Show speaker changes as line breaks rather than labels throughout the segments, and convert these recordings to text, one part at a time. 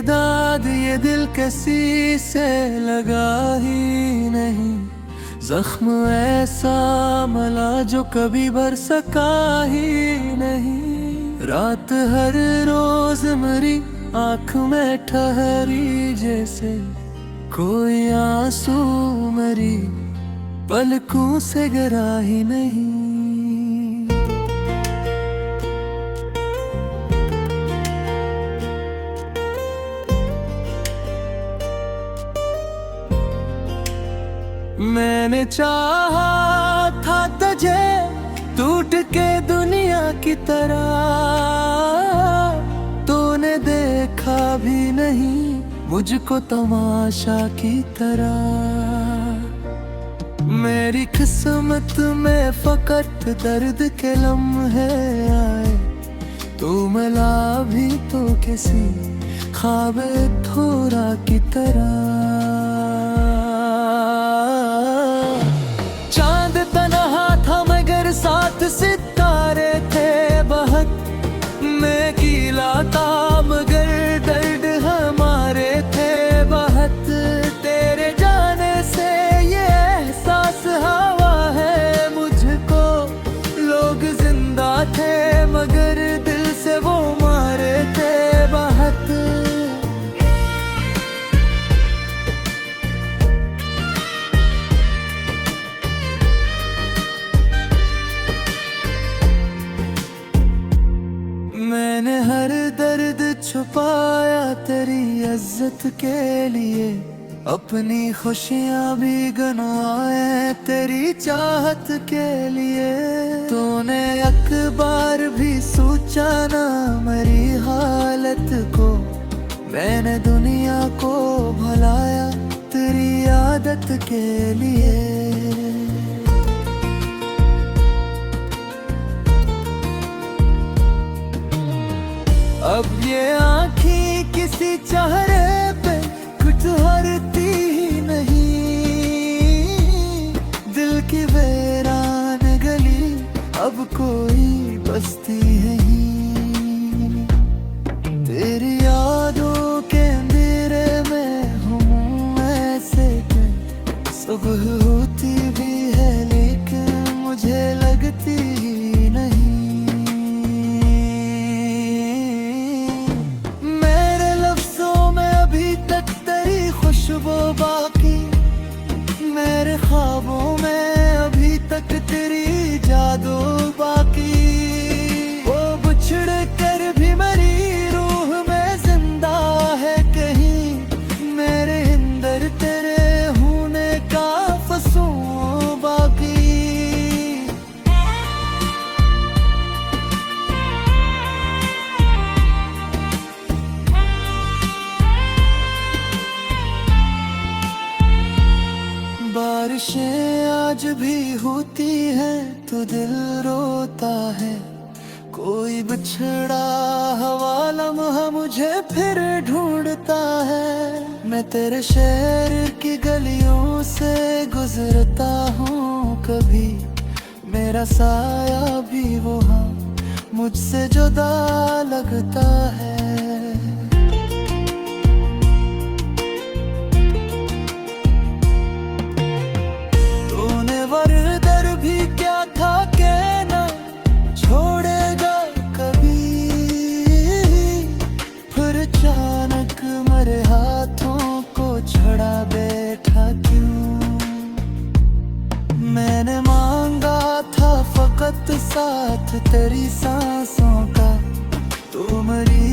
दाद ये दिल किसी से लगा ही नहीं। जख्म ऐसा मला जो कभी भर सका ही नहीं। रात हर रोज मेरी आँख में ठहरी जैसे कोई आंसू मेरी पलकों से गिरा ही नहीं। मैंने चाहा था तुझे टूट के दुनिया की तरह, तूने देखा भी नहीं मुझको तमाशा की तरह। मेरी किस्मत में फकत दर्द के लम्हे आए, तू मिला भी तो किसी ख्वाब थोड़ा की तरह। चांद तन्हा था मगर साथ सितारे थे बहुत। मैं गीला था मगर दर्द हमारे थे बहुत। तेरे जाने से ये एहसास हवा है मुझको। लोग जिंदा थे मगर दिल से वो मारे थे बहुत। मैंने हर दर्द छुपाया तेरी इज्जत के लिए, अपनी खुशियां भी गनवाए तेरी चाहत के लिए। तूने एक बार भी सोचा ना मेरी हालत को, मैंने दुनिया को भुलाया तेरी आदत के लिए। अब ये आँखें किसी चेहरे पे कुछ हरती ही नहीं। दिल की वीरान गली अब कोई बसती नहीं। तेरी यादों के अंधेरे में हूँ ऐसे कि सुबह होती भी है लेकिन मुझे लगती ही नहीं। खुशबू बाकी मेरे ख्वाबों में अभी तक तेरी जादू बाकी। वो बिछड़ कर भी मेरी रूह में जिंदा है कहीं। मेरे अंदर तेरे होने का फसूं बाकी। बारिशें आज भी होती हैं तो दिल रोता है। कोई बिछड़ा हवा लम्हा मुझे फिर ढूंढता है। मैं तेरे शहर की गलियों से गुजरता हूँ कभी, मेरा साया भी वहाँ मुझसे जुदा लगता है। वरदर भी क्या था कहना छोड़ेगा कभी, फिर अचानक मेरे हाथों को छड़ा बैठा क्यों। मैंने मांगा था फकत साथ तेरी सांसों का, तू मेरी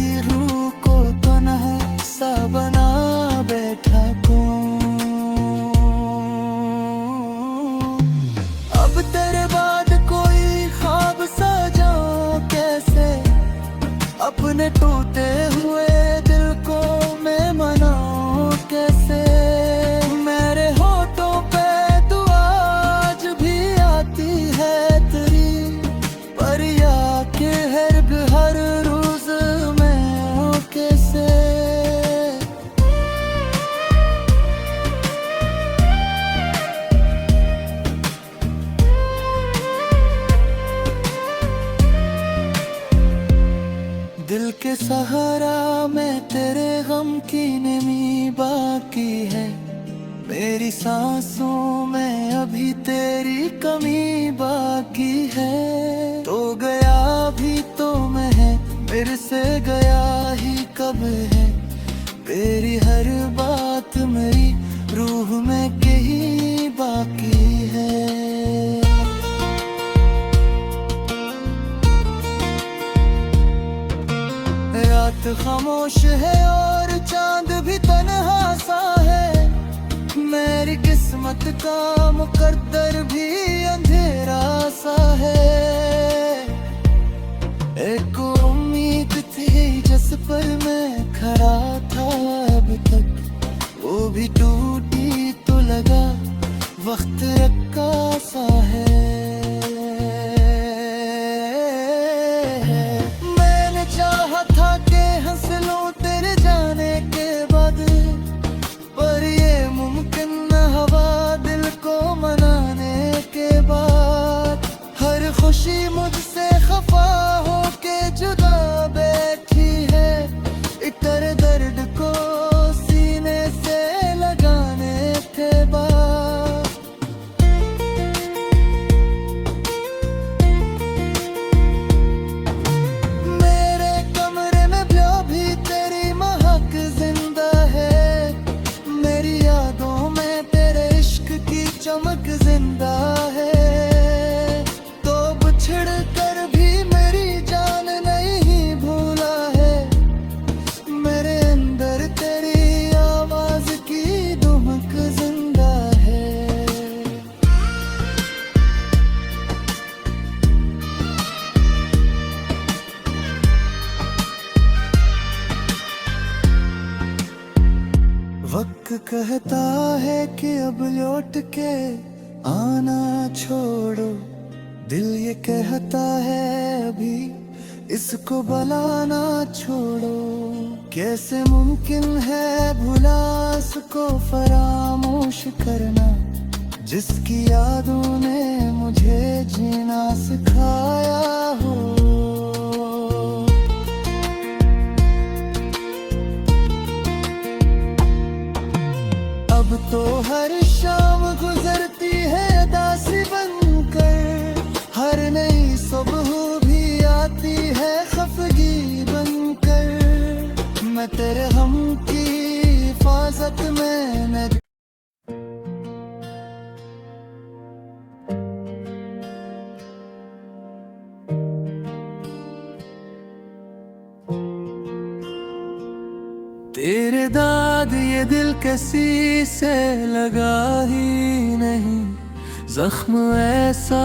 बाकी है। मेरी सांसों में अभी तेरी कमी बाकी है। तो गया भी तो मैं है, मेरे से गया ही कब है। तेरी हर बात मेरी रूह में कहीं बाकी है। रात खामोश है और चांद भी तन्हा सा है। मेरी किस्मत का मुकद्दर भी अंधेरा सा है। एक उम्मीद थी जिस पर मैं खड़ा था अब तक, वो भी टूटी तो लगा वक्त रक्का सा है। मैंने चाहा था कि हंस लूं तेरे जाने के बाद, पर ये मुमकिन न हुआ दिल को मनाने के बाद। हर खुशी मुझसे खफा हो के जुदा बैठी है, इतर दर्द को सीने से लगाने के बाद। मेरे कमरे में भी तेरी महक जिंदा है। मेरी यादों में तेरे इश्क की चमक जिंदा है। तो बिछड़ कर भी मेरी जान नहीं भूला है। मेरे अंदर तेरी आवाज की धुमक जिंदा है। वक्त कहता है कि अब लौट के आना छोड़ो। दिल ये कहता है अभी इसको बुलाना छोड़ो। कैसे मुमकिन है भुला इसको फरामोश करना, जिसकी यादों ने मुझे जीना सिखाया हो। अब तो हर शाम गुजरती है दासी बनकर। हर नई सुबह भी आती है खफगी बनकर। मैं तेरे हम की हिफाजत में मैं तेरे दाद ये दिल किसी से लगा ही नहीं। जख्म ऐसा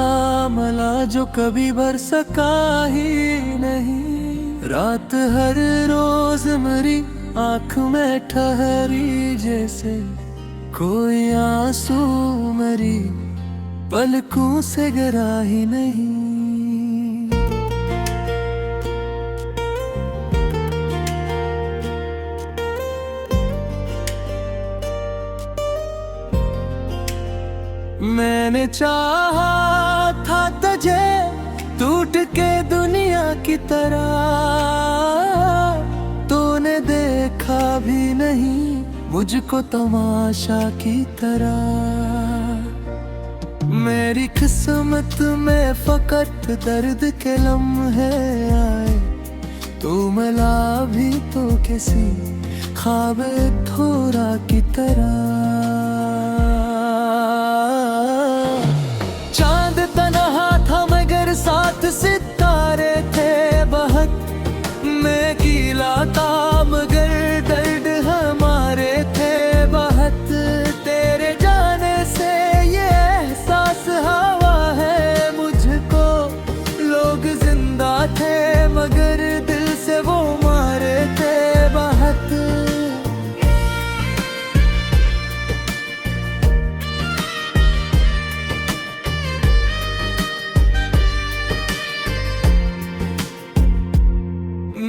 मला जो कभी भर सका ही नहीं। रात हर रोज मेरी आँख में ठहरी जैसे कोई आंसू मेरी पलकों से गिरा ही नहीं। मैंने चाहा था तुझे टूट के दुनिया की तरह, तूने देखा भी नहीं मुझको तमाशा की तरह। मेरी किस्मत में फकत दर्द के लम्हे आए। तू मिला भी तो किसी ख्वाब थोड़ा की तरह। चांद तन्हा था मगर साथ सितारे थे बहुत। मैं गीला था मगर दर्द हमारे थे बहुत। तेरे जाने से ये एहसास हवा है मुझको। लोग जिंदा थे मगर दिल से वो मारे थे बहुत।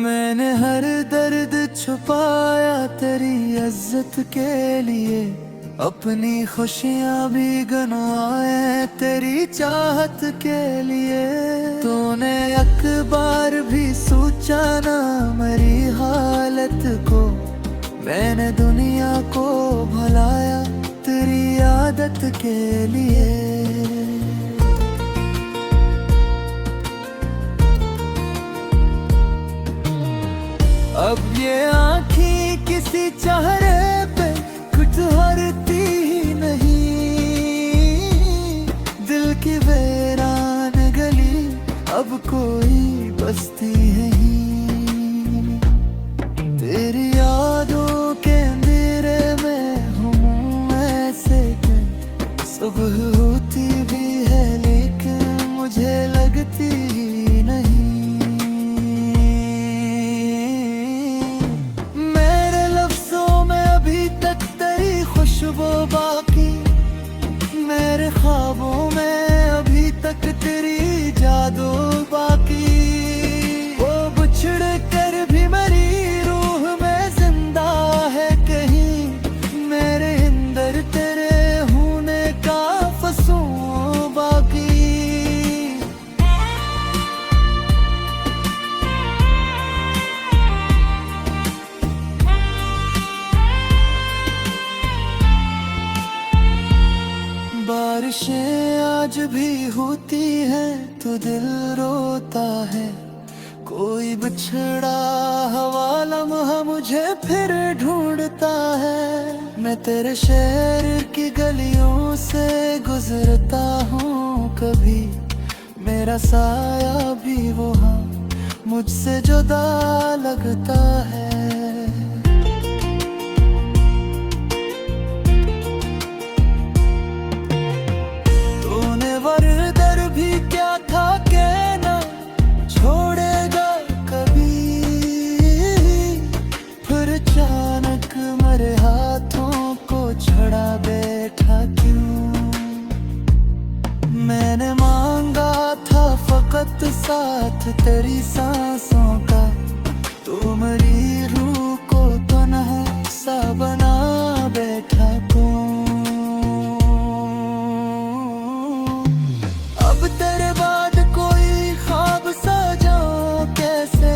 मैंने हर दर्द छुपाया तेरी इज्जत के लिए। अपनी खुशियां भी गनवाए तेरी चाहत के लिए। तूने एक बार भी सोचा ना मेरी हालत को। मैंने दुनिया को भुलाया तेरी आदत के लिए। अब ये आँखें किसी चेहरे पे कुछ हरती ही नहीं। दिल की वीरान गली अब कोई बसती नहीं। तेरी यादों के अंधेरे में हूँ ऐसे कि सुबह होती भी है लेकिन मुझे लगती ही नहीं। मेरे लफ्जों में अभी तक तेरी खुशबू बाकी, मेरे ख्वाबों में अभी तक तेरी जादू बाकी। वो बिछड़ कर भी मेरी रूह में जिंदा है कहीं, मेरे अंदर तेरे होने का फसूं बाकी। बारिशें आज भी होती हैं तो दिल रोता है। कोई बिछड़ा हवा लम्हा मुझे फिर ढूंढता है। मैं तेरे शहर की गलियों से गुजरता हूँ कभी, मेरा साया भी वहाँ मुझसे जुदा लगता है। वरदर भी क्या था कहना छोड़ेगा कभी, फिर अचानक मेरे हाथों को छड़ा बैठा क्यों। मैंने मांगा था फकत साथ तेरी सांसों का, तो मेरी रूह को तन्हा सा बना बैठा क्यों। अब तेरे बाद कोई ख्वाब सजाऊं कैसे,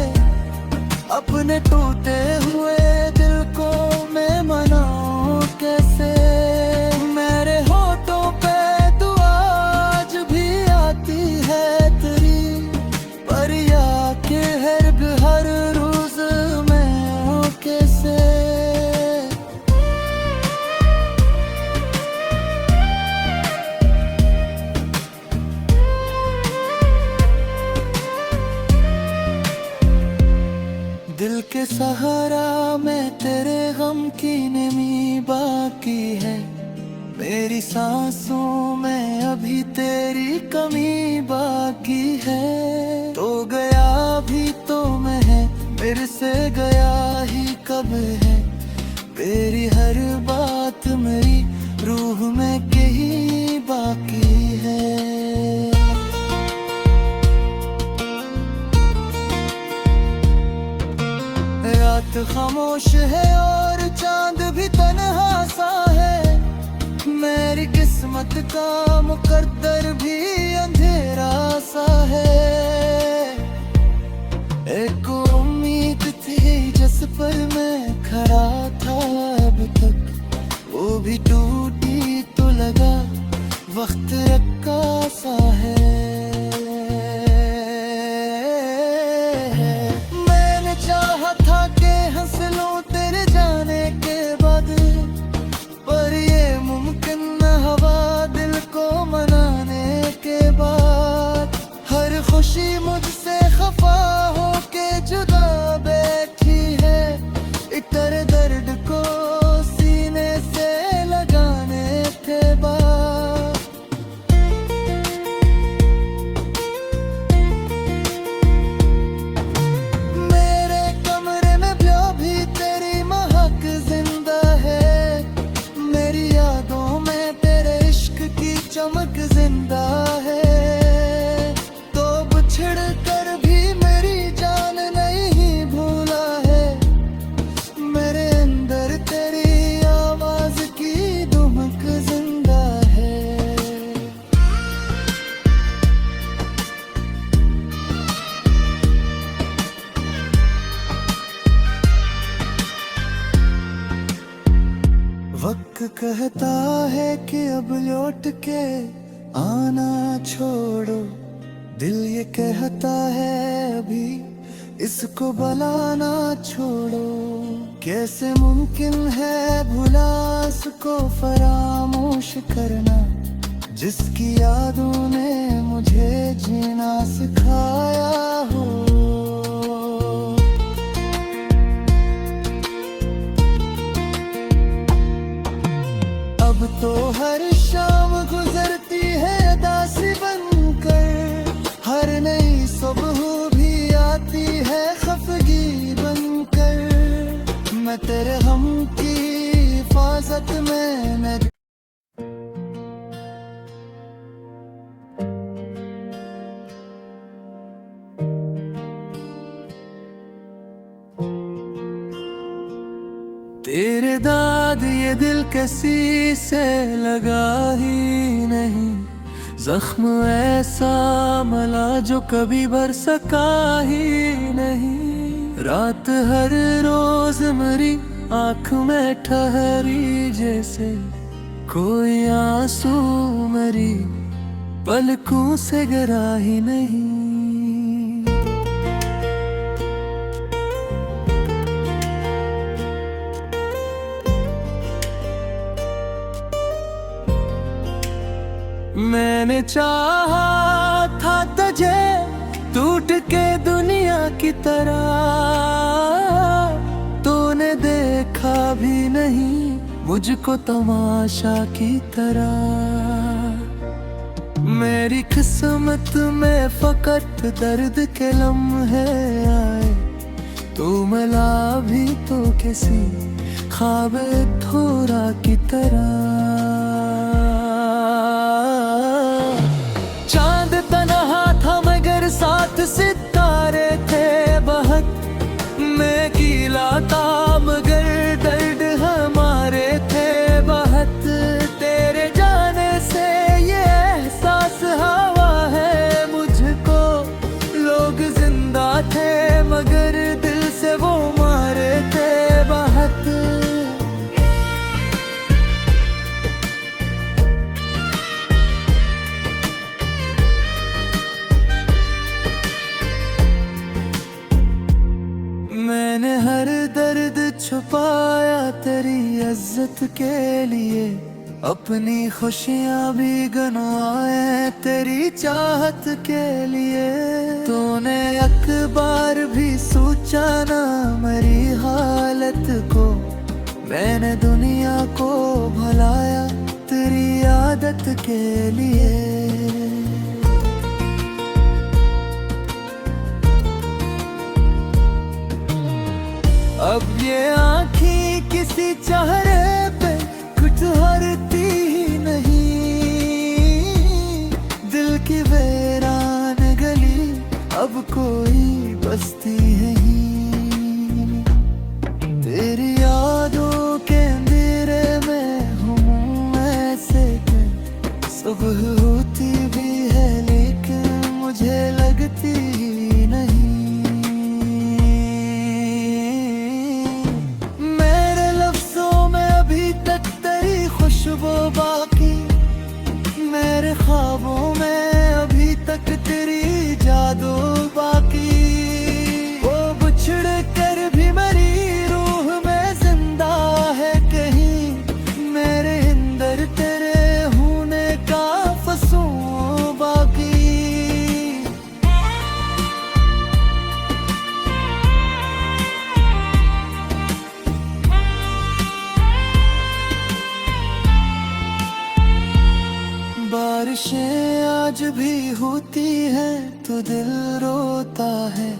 अपने टूटे हुए दिल को मैं मनाऊं कैसे। मेरे होठों पे दुआ आज भी आती है तेरी, पर या के हर रोज मैं हूँ कैसे। दिल के सहारा में तेरे गम की नमी बाकी है, मेरी सांसों में अभी तेरी कमी बाकी है। तो गया भी तो मैं है, मेरे से गया ही कब है। तेरी हर बात मेरी रूह में कहीं बाकी है। रात खामोश है और चांद भी तन्हा सा है, मेरी किस्मत का मुकद्दर भी अंधेरा सा है। एक उम्मीद थी जिस पर मैं खड़ा था अब तक, वो भी टूटी तो लगा वक्त रखा सा है। मैंने चाहा था कि हंस लूं तेरे जाने के बाद, पर ये मुमकिन न हवा दिल को मनाने के बाद। हर खुशी मुझसे खफा हो के जुदा बैठी है, इतर दर्द को सीने से लगाने के बाद। वक्त कहता है कि अब लौट के आना छोड़ो, दिल ये कहता है अभी इसको बुलाना छोड़ो। कैसे मुमकिन है भुला इसको फरामोश करना, जिसकी यादों ने मुझे जीना सिखाया हो। अब तो हर शाम गुजरती है दासी बनकर, हर नई सुबह भी आती है खफगी बनकर। मैं तेरे हम की हिफाजत में मैं तेरे दाद ये दिल किसी से लगा ही नहीं, जख्म ऐसा मला जो कभी भर सका ही नहीं। रात हर रोज मेरी आँख में ठहरी, जैसे कोई आंसू मेरी पलकों से गिरा ही नहीं। मैंने चाहा था तुझे टूट के दुनिया की तरह, तूने देखा भी नहीं मुझको तमाशा की तरह। मेरी किस्मत में फकत दर्द के लम्हे आए, तू मिला भी तो किसी ख्वाब थोड़ा की तरह। चांद तन्हा था मगर साथ सितारे थे बहुत, मैं गीला था मगर दर्द हमारे थे बहुत। तेरे जाने से ये एहसास हवा है मुझको, लोग जिंदा थे मगर दिल से वो मारे थे बहुत। मैंने हर दर्द छुपाया तेरी इज्जत के लिए, अपनी खुशियाँ भी गनवाए तेरी चाहत के लिए। तूने एक बार भी सोचा ना मेरी हालत को, मैंने दुनिया को भुलाया तेरी आदत के लिए। अब ये आँखें किसी चेहरे पे कुछ हरती ही नहीं, दिल की वीरान गली अब कोई बसती नहीं। तेरी यादों के अंधेरे में हूँ ऐसे कि सुबह होती भी है लेकिन मुझे लगती ही नहीं। खुशबू बाकी मेरे ख्वाबों में अभी तक तेरी जादू बाकी। वो बिछड़ कर भी मेरी रूह में जिंदा है कहीं, मेरे अंदर तेरे होने का फसूं बाकी। बारिशें आज भी होती हैं तो दिल रोता है,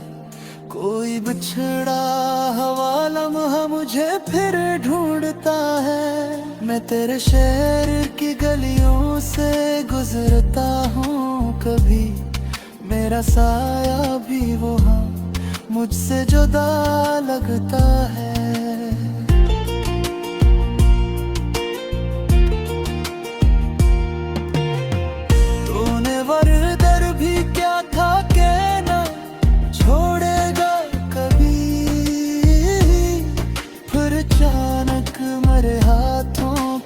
कोई बिछड़ा हवा लम्हा मुझे फिर ढूंढता है। मैं तेरे शहर की गलियों से गुजरता हूँ कभी, मेरा साया भी वहाँ मुझसे जुदा लगता है। वरदर भी क्या था कहना छोड़ेगा कभी, फिर अचानक मेरे हाथों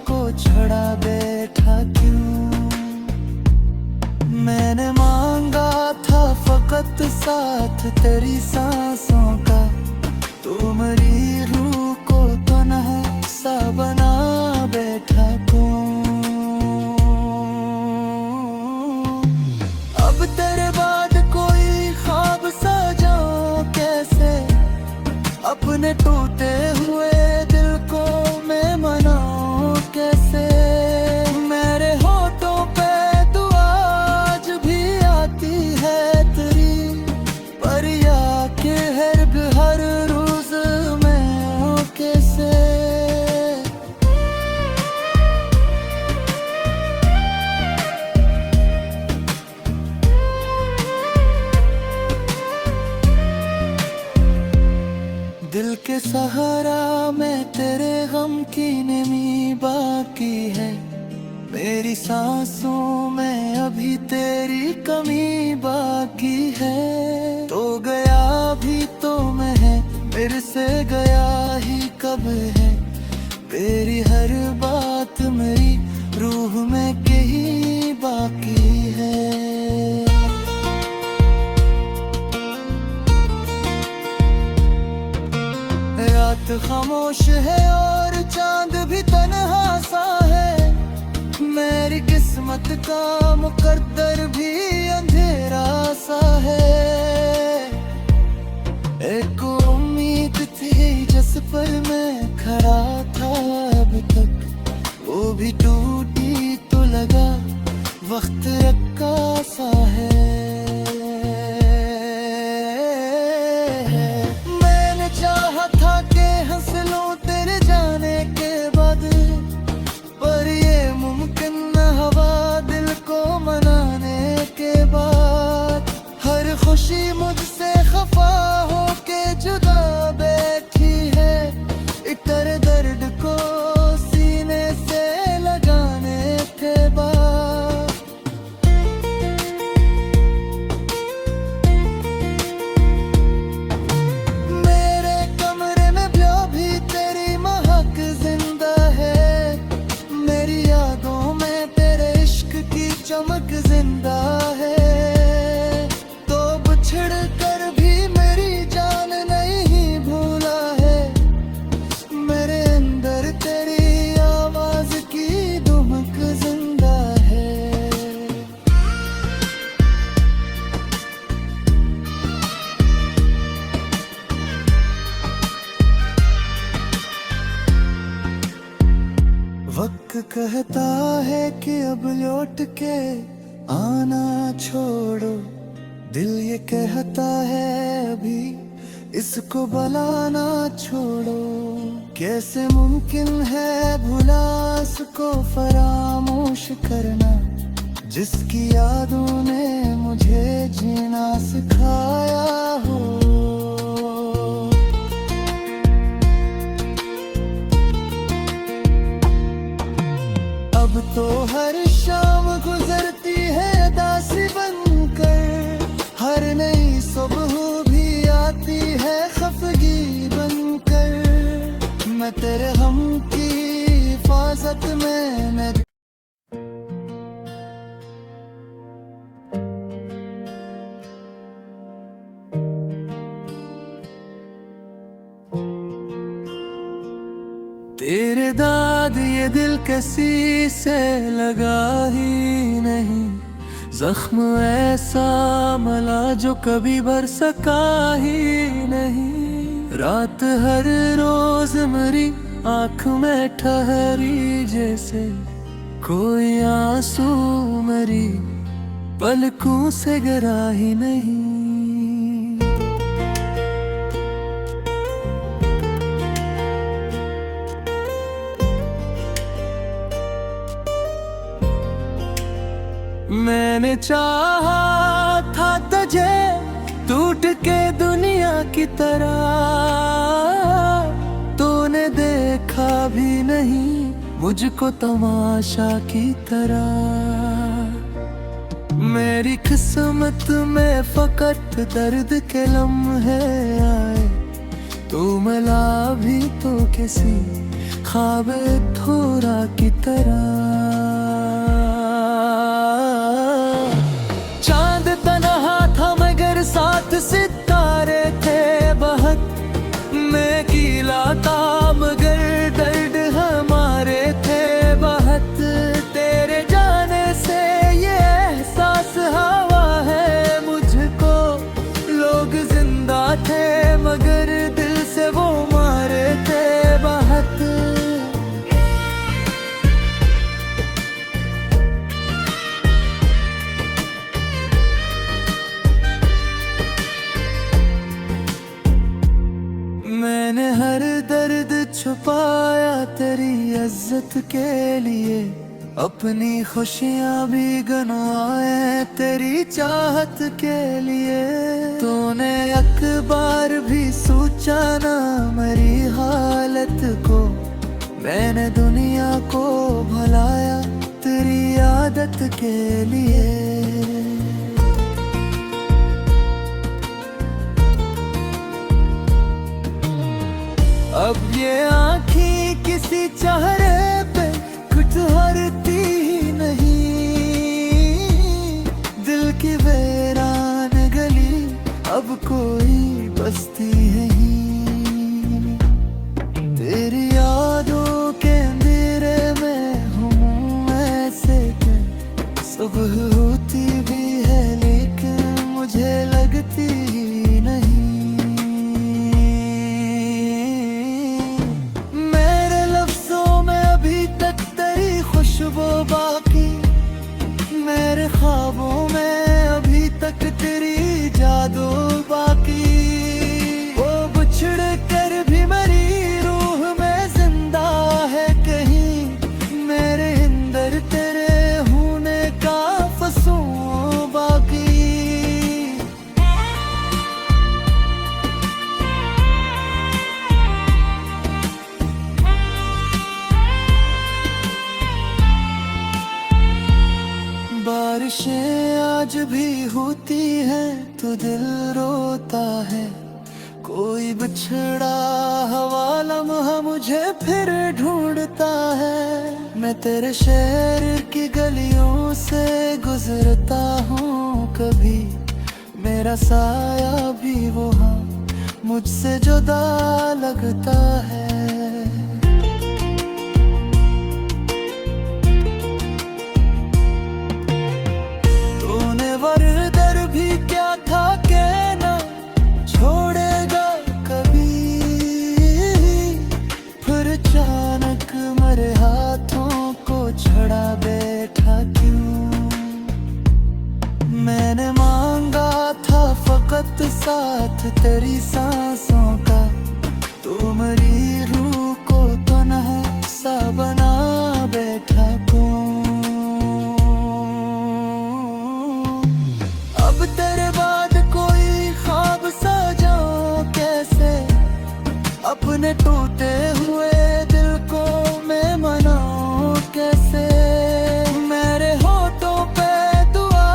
सहारा मैं तेरे गम की नमी बाकी है। मेरी सांसों में अभी तेरी कमी बाकी है। तो गया भी तो मैं है, मेरे से गया ही कब है। तेरी हर बात मेरी रूह में कहीं बाकी है। रात खामोश है और चांद भी तन्हा सा है। मेरी किस्मत का मुकद्दर भी अंधेरा सा है। एक उम्मीद थी जिस पर मैं खड़ा था अब तक, वो भी टूटी तो लगा वक्त रखा सा है। मैंने चाहा था कि हंस लूं तेरे जाने के बाद, पर ये मुमकिन न हुआ दिल को मनाने के बाद। हर खुशी मुझसे खफा हो के जुदा बैठी है, इतर दर्द को सीने से लगाने के बाद। मेरे कमरे में भी तेरी महक जिंदा है। मेरी यादों में तेरे इश्क की चमक जिंदा है। तो बिछड़ कर भी मेरी जान नहीं भूला है। मेरे अंदर तेरी आवाज की धुमक जिंदा है। वक्त कहता है कि अब लौट के आना छोड़ो। दिल ये कहता है अभी इसको बुलाना छोड़ो। कैसे मुमकिन है भुला इसको फरामोश करना, जिसकी यादों ने मुझे जीना सिखाया हो। अब तो हर शाम गुजरती है दासी बनकर। हर नई सुबह भी आती है खफगी बनकर। मैं तेरे हम की हिफाजत में मैं तेरे दाद ये दिल किसी से लगा ही नहीं। जख्म ऐसा मला जो कभी भर सका ही नहीं। रात हर रोज मेरी आँख में ठहरी जैसे कोई आंसू मेरी पलकों से गिरा ही नहीं। मैंने चाहा था तुझे टूट के दुनिया की तरह, तूने देखा भी नहीं मुझको तमाशा की तरह। मेरी किस्मत में फकत दर्द के लम्हे आए। तू मिला भी तो किसी ख्वाब थोड़ा की तरह। चांद तन्हा था मगर साथ सितारे थे बहुत। मैं गीला था मगर दर्द हमारे थे बहुत। तेरे जाने से ये एहसास हवा है मुझको। लोग जिंदा थे मगर दिल से वो मारे थे बहुत। मैंने हर दर्द छुपाया तेरी इज्जत के लिए। अपनी खुशियाँ भी गनवाए तेरी चाहत के लिए। तूने अखबार भी सोचा ना मेरी हालत को, मैंने दुनिया को भुलाया तेरी आदत के लिए। अब ये आँखें किसी चेहरे पे कुछ हरती ही नहीं, दिल की वीरान गली अब कोई बसती नहीं। तेरी यादों के अंधेरे में हूँ ऐसे कि सुबह होती भी है लेकिन मुझे लगती ही नहीं। मेरे लफ्जों में अभी तक तेरी खुशबू बाकी, मेरे ख्वाबों में अभी तक तेरी जादू बाकी। वो बिछड़ कर भी मेरी रूह में जिंदा है कहीं, मेरे अंदर तेरे होने का फसूं बाकी। बारिशें आज भी होती हैं तो दिल रोता है, कोई बिछड़ा हवा लम्हा मुझे फिर ढूंढता है। मैं तेरे शहर की गलियों से गुजरता हूँ कभी, मेरा साया भी वहाँ मुझसे जुदा लगता है। वरदर भी क्या था कहना छोड़ेगा कभी, फिर अचानक मेरे हाथों को छड़ा बैठा क्यों। मैंने मांगा था फकत साथ तेरी सांसों का, तू मेरी रूह को तन्हा सा बना बैठा क्यों। अब तेरे बाद कोई ख्वाब सजाऊं कैसे, अपने टूटे हुए दिल को मैं मनाऊं कैसे। मेरे होठों पे दुआ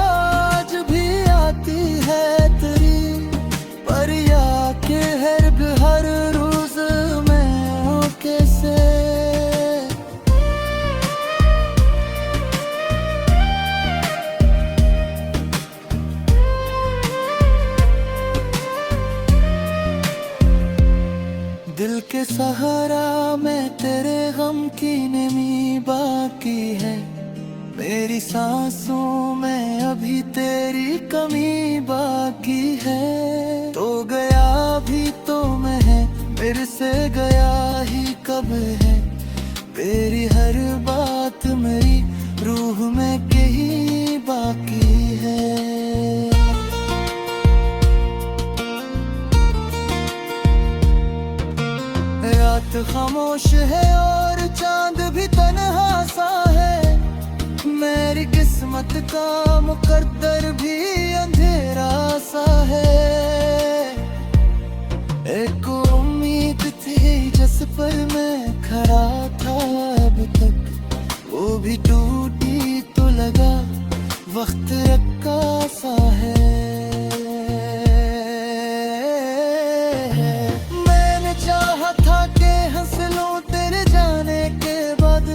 आज भी आती है तेरी, पर या के हर रोज मैं हूँ कैसे। दिल के सहारा में तेरे गम की नमी बाकी है, मेरी सांसों में अभी तेरी कमी बाकी है। तो गया भी तो मैं है, मेरे से गया ही कब है, तेरी हर बात मेरी रूह में कहीं बाकी है। रात खामोश है और चांद भी तन्हा सा है, मेरी किस्मत का मुकद्दर भी अंधेरा सा है। एक उम्मीद थी जिस पर मैं खड़ा था अब तक, वो भी टूटी तो लगा वक्त रखा सा है। मैंने चाहा था कि हंस लूं तेरे जाने के बाद,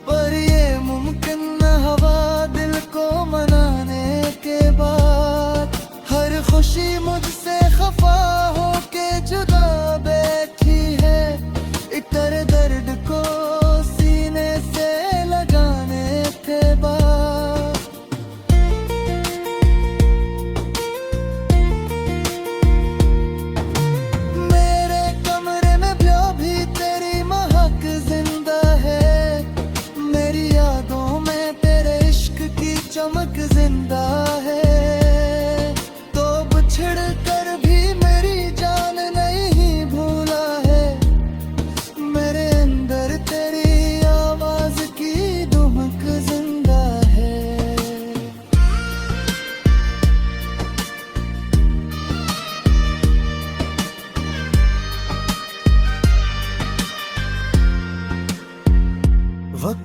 पर ये मुमकिन न हवा दिल को मनाने के बाद। हर खुशी मुझसे खफा हो के जुदा बैठी है, इतर दर्द को सीने से लगाने के बाद।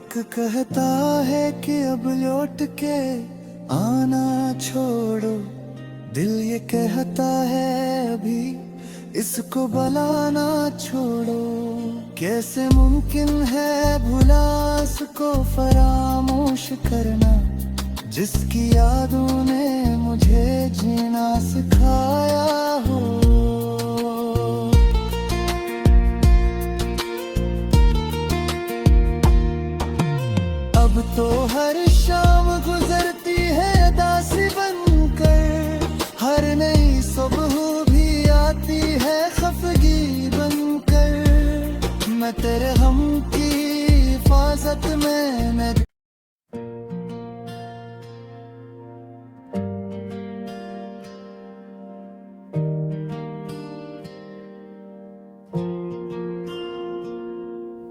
एक कहता है कि अब लौट के आना छोड़ो, दिल ये कहता है अभी इसको बुलाना छोड़ो। कैसे मुमकिन है भुला इसको फरामोश करना, जिसकी यादों ने मुझे जीना सिखाया हो। अब तो हर शाम गुजरती है दासी बनकर, हर नई सुबह भी आती है खफगी बनकर। मैं तेरे हम की हिफाजत में मैं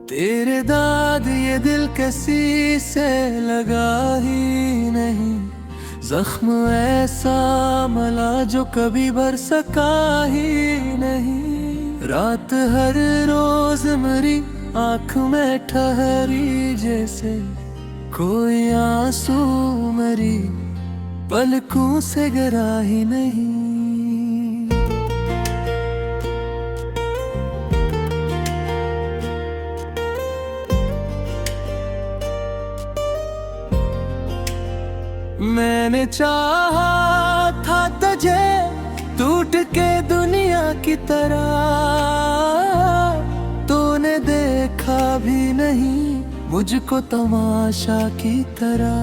तेरे दाद ये दिल किसी से लगा ही नहीं, जख्म ऐसा मला जो कभी भर सका ही नहीं। रात हर रोज मेरी आँख में ठहरी, जैसे कोई आंसू मेरी पलकों से गिरा ही नहीं। मैंने चाहा था तुझे टूट के दुनिया की तरह, तूने देखा भी नहीं मुझको तमाशा की तरह।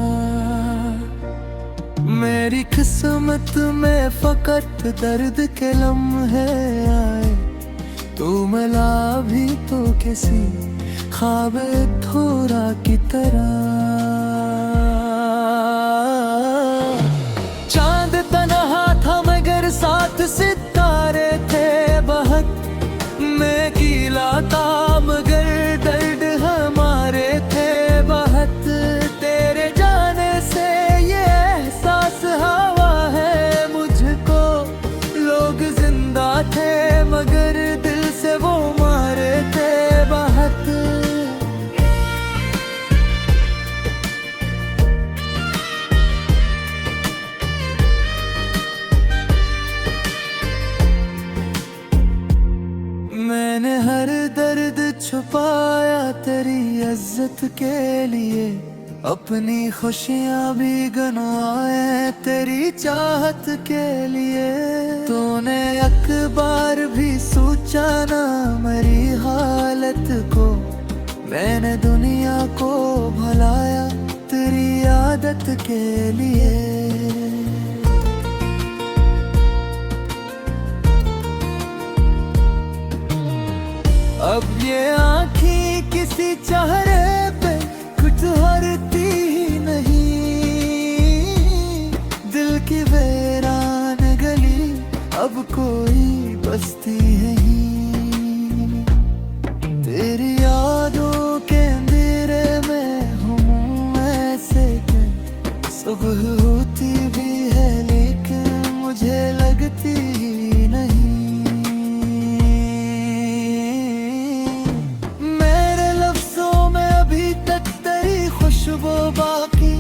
मेरी किस्मत में फकत दर्द के लम्हे आए, तू मिला भी तो किसी ख्वाब थोड़ा की तरह। चांद तन्हा था मगर साथ सितारे थे बहुत, मैं गीला था मगर दर्द हमारे थे बहुत। तेरे जाने से ये एहसास हवा है मुझको, लोग जिंदा थे मगर दिल से वो मारे थे बहुत। मैंने हर दर्द छुपाया तेरी इज्जत के लिए, अपनी खुशियाँ भी गनवाए तेरी चाहत के लिए। तूने एक बार भी सोचा ना मेरी हालत को, मैंने दुनिया को भुलाया तेरी आदत के लिए। अब ये आँखें किसी चेहरे पे कुछ हरती ही नहीं, दिल की वीरान गली अब कोई बसती नहीं। तेरी यादों के अंधेरे में हूँ ऐसे कि सुबह होती भी है लेकिन मुझे लगती ही नहीं। खुशबू बाकी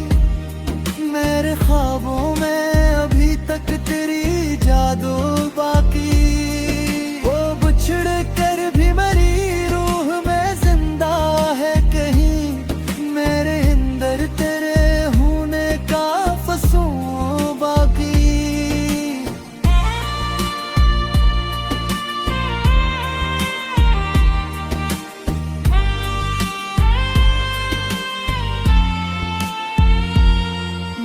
मेरे ख्वाबों में अभी तक तेरी जादू बाकी। वो बिछड़ कर भी मेरी रूह में जिंदा है कहीं, मेरे अंदर तेरे होने का फसूं बाकी।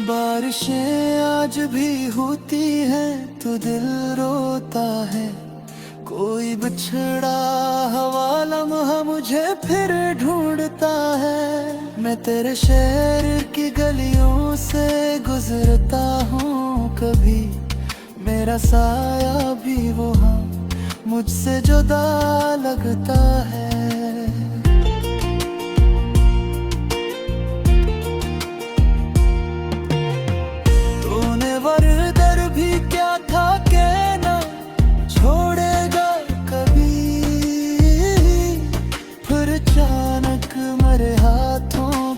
बारिशें आज भी होती हैं तो दिल रोता है, कोई बिछड़ा हवा लम्हा मुझे फिर ढूंढता है। मैं तेरे शहर की गलियों से गुजरता हूँ कभी, मेरा साया भी वहाँ मुझसे जुदा लगता है। वरदर भी क्या था कहना छोड़ेगा कभी, फिर अचानक मेरे हाथों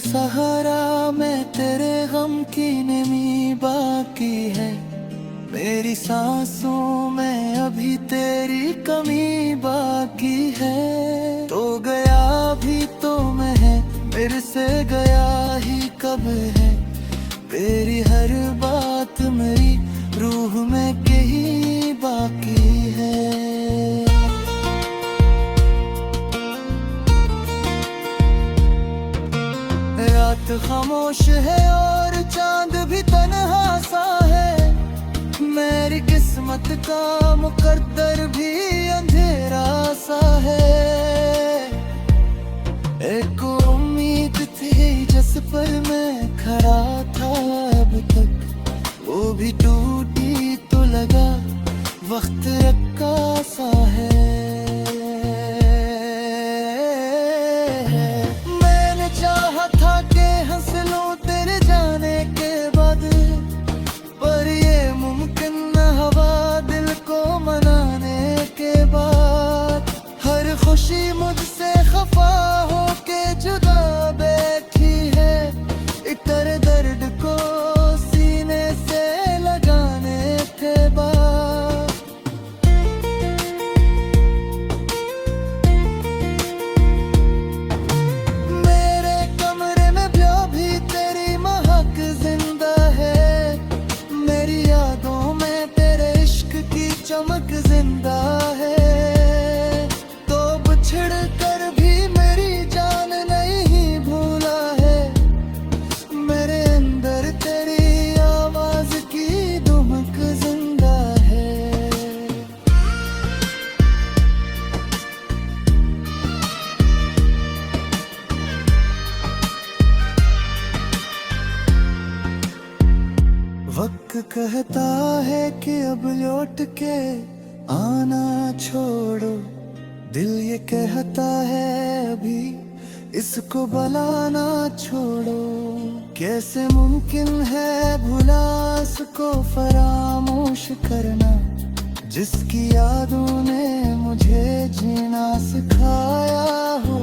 सहारा मैं तेरे गम की नमी बाकी है। मेरी सांसों में अभी तेरी कमी बाकी है। तो गया भी तो मैं है, मेरे से गया ही कब है। तेरी हर बात मेरी रूह में कहीं बाकी है। रात खामोश है और चांद भी तन्हा सा है। मेरी किस्मत का मुकद्दर भी अंधेरा सा है। एक उम्मीद थी जिस पर मैं खड़ा था अब तक, वो भी टूटी तो लगा वक्त रक्का सा है। मैंने चाहा था कि हंस लूं तेरे जाने के बाद, पर ये मुमकिन न हुआ दिल को मनाने के बाद। हर खुशी मुझसे खफा हो के जुदा बैठी है, इतर दर्द को सीने से लगाने के बाद। मेरे कमरे में भी तेरी महक जिंदा है। मेरी यादों में तेरे इश्क की चमक जिंदा है। तो बिछड़ कर भी मेरी जान नहीं भूला है। मेरे अंदर तेरी आवाज की धुमक जिंदा है। वक्त कहता है कि अब लौट के आना छोड़ो। दिल ये कहता है अभी इसको बुलाना छोड़ो। कैसे मुमकिन है भुला इसको फरामोश करना, जिसकी यादों ने मुझे जीना सिखाया हो।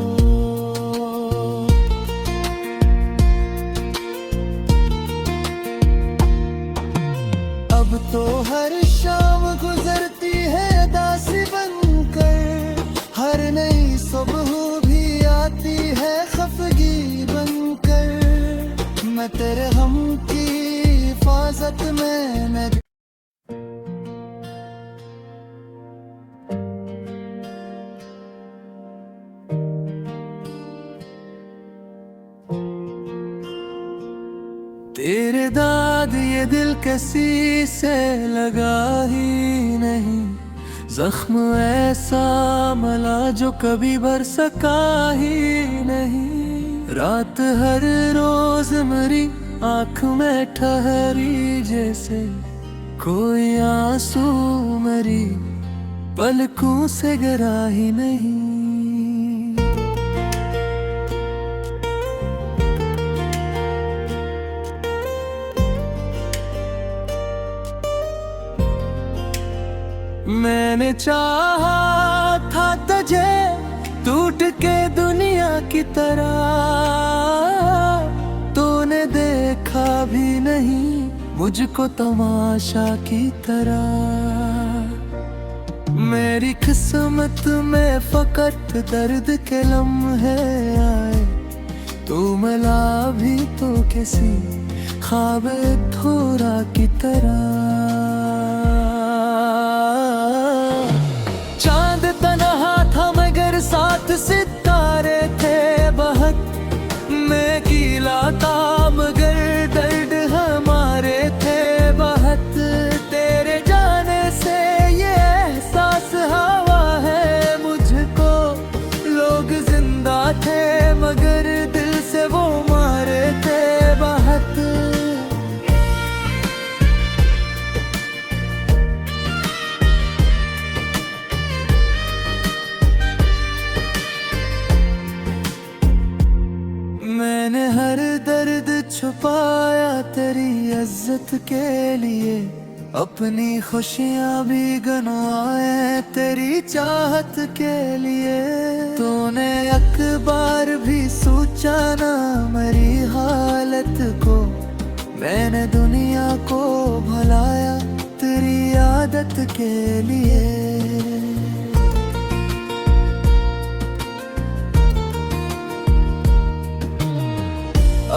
अब तो हर शाम गुजरती है दासी बनकर। हर नई सुबह भी आती है खफगी बनकर। मैं तेरे हम की हिफाजत में मैं तेरे दाद ये दिल किसी से लगा ही नहीं। जख्म ऐसा मला जो कभी भर सका ही नहीं। रात हर रोज मेरी आँख में ठहरी जैसे कोई आंसू मेरी पलकों से गिरा ही नहीं। मैंने चाहा था तुझे टूट के दुनिया की तरह, तूने देखा भी नहीं मुझको तमाशा की तरह। मेरी किस्मत में फकत दर्द के लम्हे आए। तू मिला भी तो किसी ख्वाब थोड़ा की तरह। चांद तन्हा था मगर साथ सितारे थे बहुत। मैं गीला था मगर दर्द हमारे थे बहुत। तेरे जाने से ये एहसास हवा है मुझको। लोग जिंदा थे मगर दिल से वो मारे थे बहुत। मैंने हर दर्द छुपाया तेरी इज्जत के लिए। अपनी खुशियाँ भी गनवाए तेरी चाहत के लिए। तूने अखबार भी सोचा ना मेरी हालत को, मैंने दुनिया को भलाया तेरी आदत के लिए।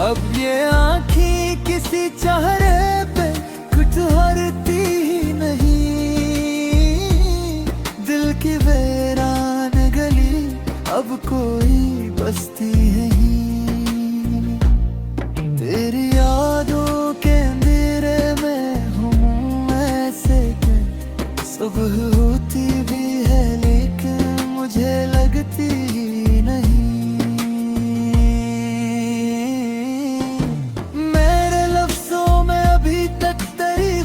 अब ये आँखें किसी चेहरे पे कुछ हरती ही नहीं, दिल की वीरान गली अब कोई बसती नहीं। तेरी यादों के अंधेरे में हूँ ऐसे कि सुबह होती भी है लेकिन मुझे लगती ही नहीं।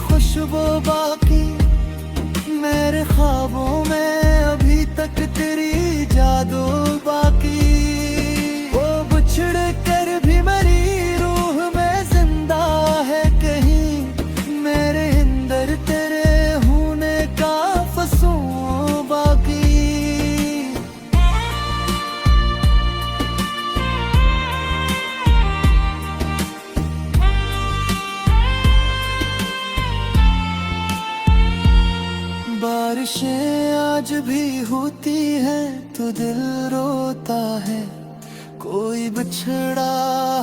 खुशबू बाकी मेरे ख्वाबों में अभी तक तेरी जादू बाकी। वो बिछड़ कर भी मेरी रूह में जिंदा है कहीं, मेरे अंदर तेरे होने का फसूं बाकी। बारिशें आज भी होती हैं तो दिल रोता है, कोई बिछड़ा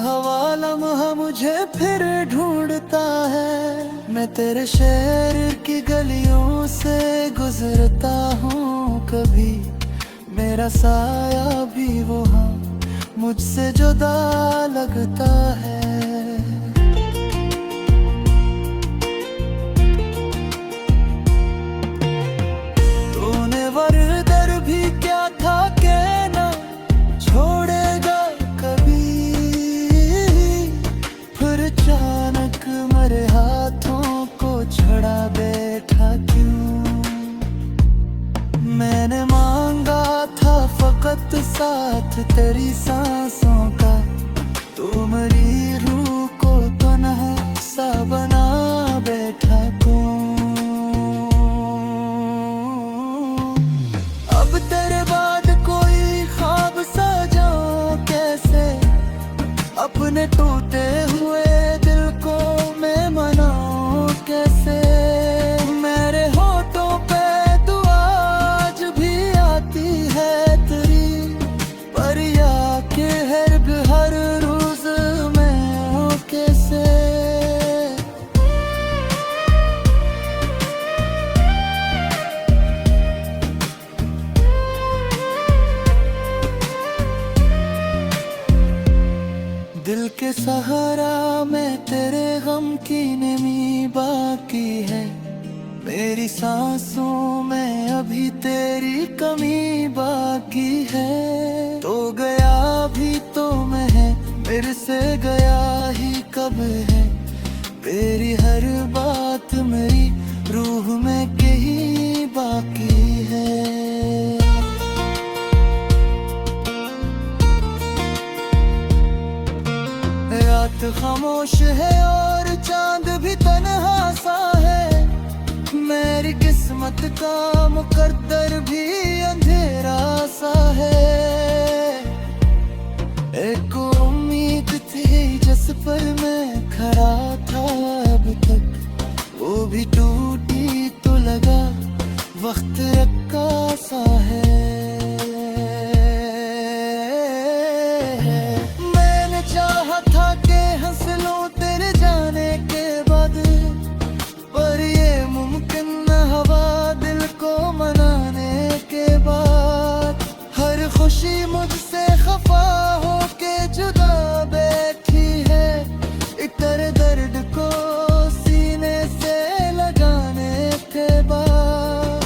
हवा लम्हा मुझे फिर ढूंढता है। मैं तेरे शहर की गलियों से गुजरता हूँ कभी, मेरा साया भी वहाँ मुझसे जुदा लगता है। वरदर भी क्या था कहना छोड़ेगा कभी, फिर अचानक मेरे हाथों को छड़ा बैठा क्यों। मैंने मांगा था फकत साथ तेरी सांसों का, तू मेरी रूह को तन्हा सा बना बैठा क्यों। अब तेरे बाद कोई ख्वाब सजाऊं कैसे, अपने टूटे हुए दिल को मैं मनाऊं कैसे। मेरे होठों पे दुआ आज भी आती है तेरी, पर या के हर रोज मैं हूँ कैसे। दिल के सहारा में तेरे गम की नमी बाकी है, मेरी सांसों में अभी तेरी कमी बाकी है। तो गया भी तो मैं है, मेरे से गया ही कब है, तेरी हर बात मेरी रूह में कहीं बाकी है। रात खामोश है और चांद भी तन्हा सा है, मेरी किस्मत का मुकद्दर भी अंधेरा सा है। एक उम्मीद थी जिस पर मैं खड़ा था अब तक, वो भी टूटी तो लगा वक्त रखा सा है। मैंने चाहा था कि हंस लूं तेरे जाने के बाद, पर ये मुमकिन न हवा दिल को मनाने के बाद। हर खुशी मुझसे खफा हो के जुदा बैठी है, इतर दर्द को सीने से लगाने के बाद।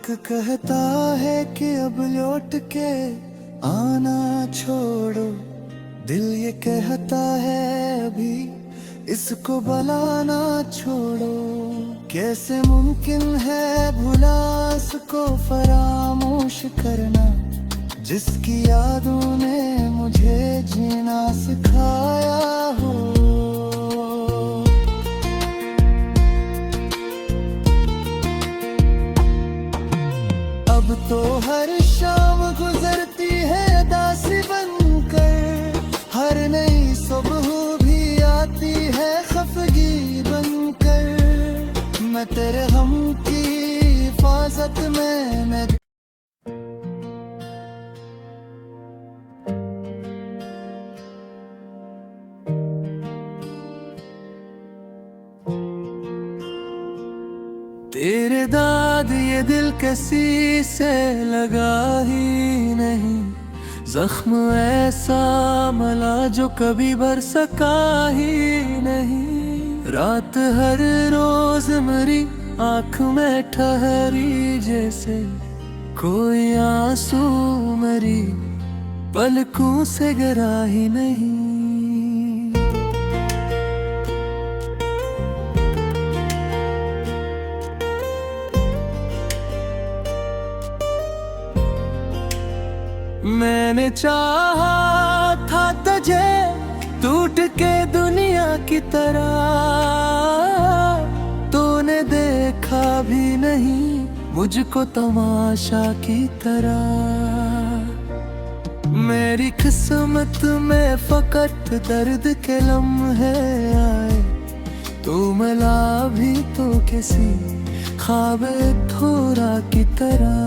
एक कहता है कि अब लौट के आना छोड़ो, दिल ये कहता है अभी इसको बुलाना छोड़ो। कैसे मुमकिन है भुला इसको फरामोश करना, जिसकी यादों ने मुझे जीना सिखाया हो। अब तो हर शाम गुजरती है दासी बनकर, हर नई सुबह भी आती है खफगी बनकर। मैं तेरे हम की हिफाजत में मैं तेरे दाद ये दिल किसी से लगा ही नहीं, जख्म ऐसा मला जो कभी भर सका ही नहीं। रात हर रोज मेरी आँख में ठहरी, जैसे कोई आंसू मेरी पलकों से गिरा ही नहीं। मैंने चाहा था तुझे टूट के दुनिया की तरह, तूने देखा भी नहीं मुझको तमाशा की तरह। मेरी किस्मत में फकत दर्द के लम्हे आए, तू मिला भी तो किसी ख्वाब थोड़ा की तरह।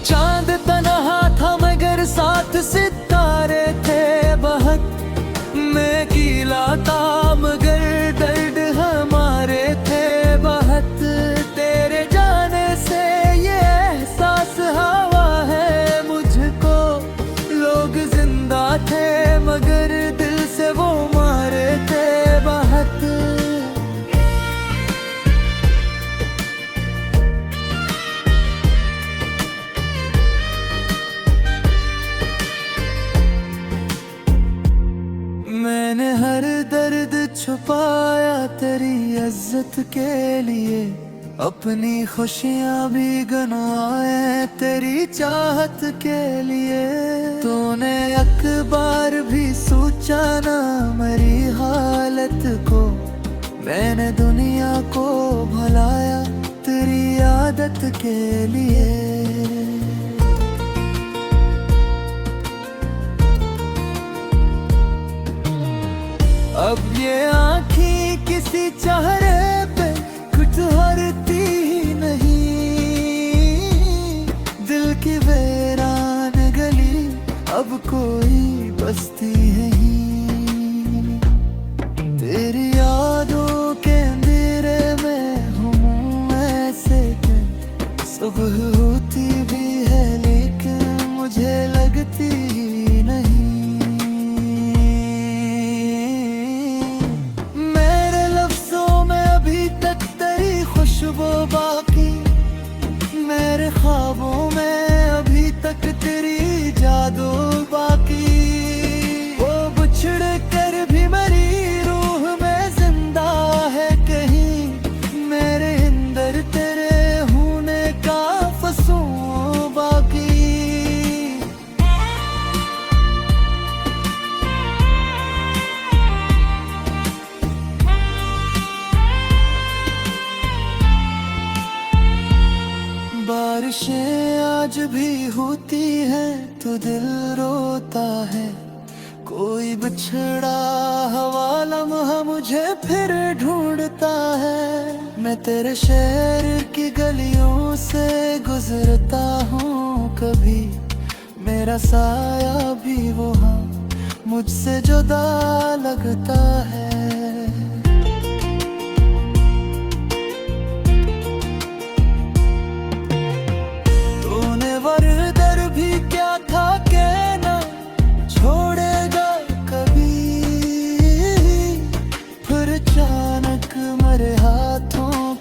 चांद तन्हा था मगर साथ सितारे थे बहुत, मैं गीला था मगर दर्द हमारे थे बहुत। तेरे जाने से ये एहसास हवा है मुझको, लोग जिंदा थे मगर दिल से वो मारे थे बहुत। मैंने हर दर्द छुपाया तेरी इज्जत के लिए, अपनी खुशियां भी गनवाए तेरी चाहत के लिए। तूने एक बार भी सोचा ना मेरी हालत को, मैंने दुनिया को भुलाया तेरी आदत के लिए। अब ये आँखें किसी चेहरे पे कुछ हरती ही नहीं, दिल की वीरान गली अब कोई बसती नहीं। तेरी यादों के अंधेरे में हूँ ऐसे कि सुबह होती भी है लेकिन मुझे लगती ही नहीं। खुशबू बाकी मेरे ख्वाबों में अभी तक तेरी जादू बाकी। वो बिछड़ कर भी मेरी रूह में जिंदा है कहीं, मेरे अंदर तेरे होने का फसूं बाकी। बारिशें आज भी होती हैं तो दिल रोता है, कोई बिछड़ा हवा लम्हा मुझे फिर ढूंढता है। मैं तेरे शहर की गलियों से गुजरता हूँ कभी, मेरा साया भी वहाँ मुझसे जुदा लगता है। वरदर भी क्या था कहना छोड़ेगा कभी, फिर अचानक मेरे हाथों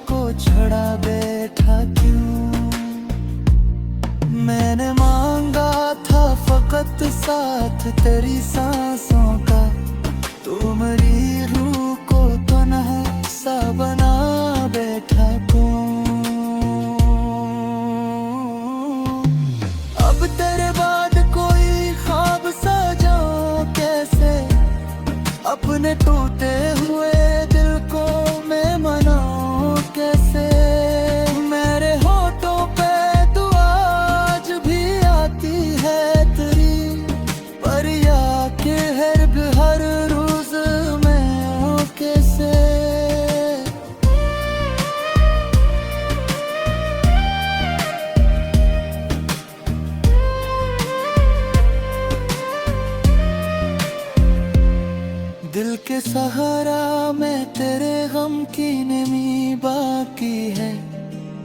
सहारा मैं तेरे गम की नमी बाकी है।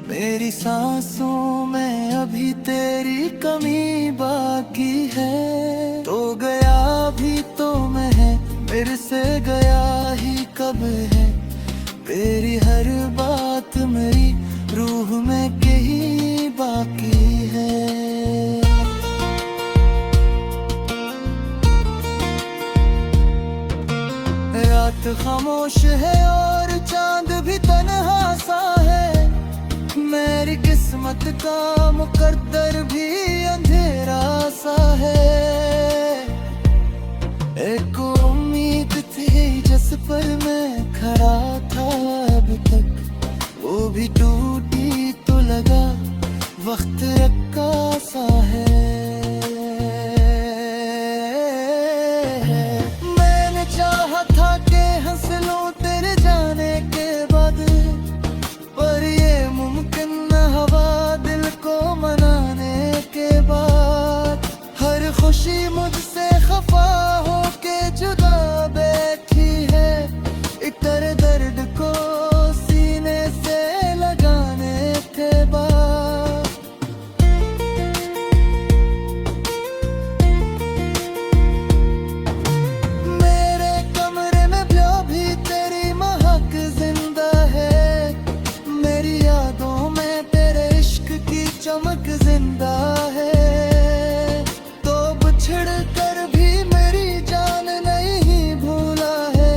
मेरी सांसों में अभी तेरी कमी बाकी है। तो गया भी तो मैं है, मेरे से गया ही कब है। तेरी हर बात मेरी रूह में कहीं बाकी है। रात खामोश है और चांद भी तन्हा सा है। मेरी किस्मत का मुकद्दर भी अंधेरा सा है। एक उम्मीद थी जिस पर मैं खड़ा था अब तक, वो भी टूटी तो लगा वक्त रक्का सा है। मैंने चाहा था कि हंस लूं तेरे जाने के बाद, पर ये मुमकिन न हवा दिल को मनाने के बाद। हर खुशी मुझसे खफा हो के जुदा बैठी है, इतर दर्द को सीने से लगाने के बाद। मेरे कमरे में भी तेरी महक जिंदा है। मेरी यादों में तेरे इश्क की चमक जिंदा है। तो बिछड़ कर भी मेरी जान नहीं भूला है।